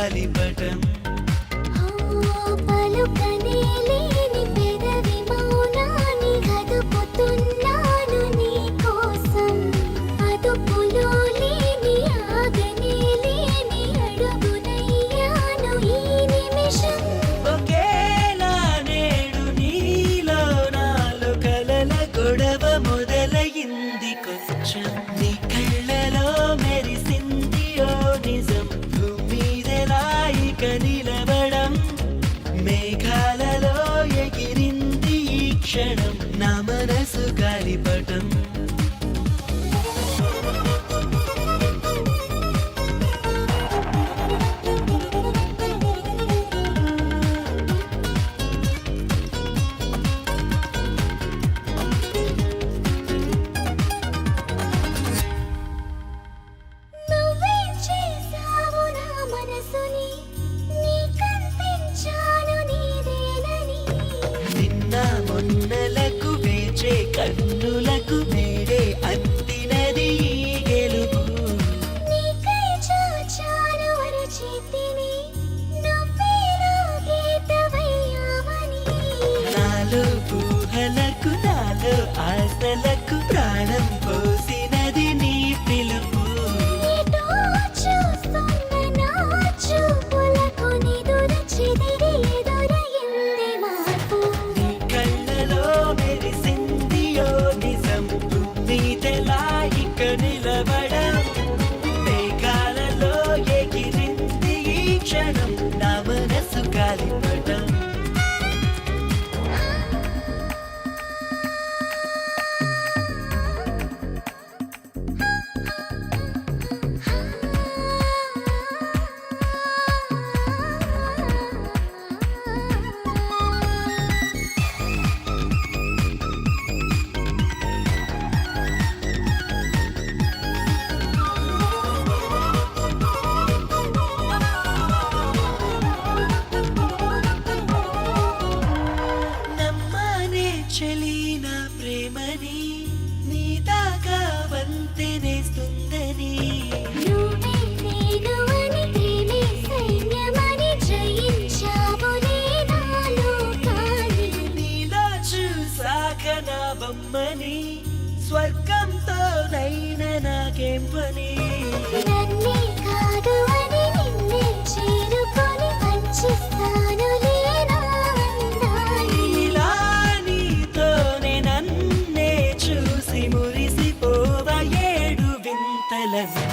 గాలిపటం పలుకనేలేని పెదవి మౌనాన్ని కదుపుతున్నాను నీ కోసం అదుపులో లేని ఆగనేలేని అడుగునయ్యాను ఈ నిమిషం ఒకేలా నేడు నీలో నాలో కలల గొడవ మొదలయింది కొంచెం నీ కళ్ళలో మెరిసింది ఓ నిజం భూమిదెలా ఇక నిలబడం మేఘాలలో ఎగిరింది ఈ క్షణం నా మనసు గాలిపటం నువ్వేం చేసావు నా మనసుని నీకందించాను నీదేనని నిన్న మొన్నలకు వేచే కన్నులకు నేడే అందినది ఈ గెలుపు నీకై చాచాను అరచేతిని నువ్వే నా గీతవయ్యావని నాలో ఊహలకు నాలో ఆశలకు ప్రాణం పోసినది నీ పిలుపు నీతో చూస్తున్న నా చూపులకు నిదుర చెదిరి ఎదురయింది మార్పు నీ కళ్ళలో మెరిసింది ఓ నిజం నీదెలా ఇక నిలబడం మేఘాలలో ఎగిరింది ఈ క్షణం నా మనసు గాలిపటం నమ్మనే చెలి నా ప్రేమని నీ దాకా వంతెనేస్తుందని నువ్వే నేను అని ప్రేమే సైన్యమని జయించావులే నాలో కానీ నీలో చూసాక నా బొమ్మని స్వర్గంతో నైనా నాకేం పని నన్నే కాదు అని నిన్నే చేరుకొని వంచిస్తానులే నా అందాన్ని ఇలా నీతోనే నన్నే చూసి మురిసిపోవ ఏడు వింతలని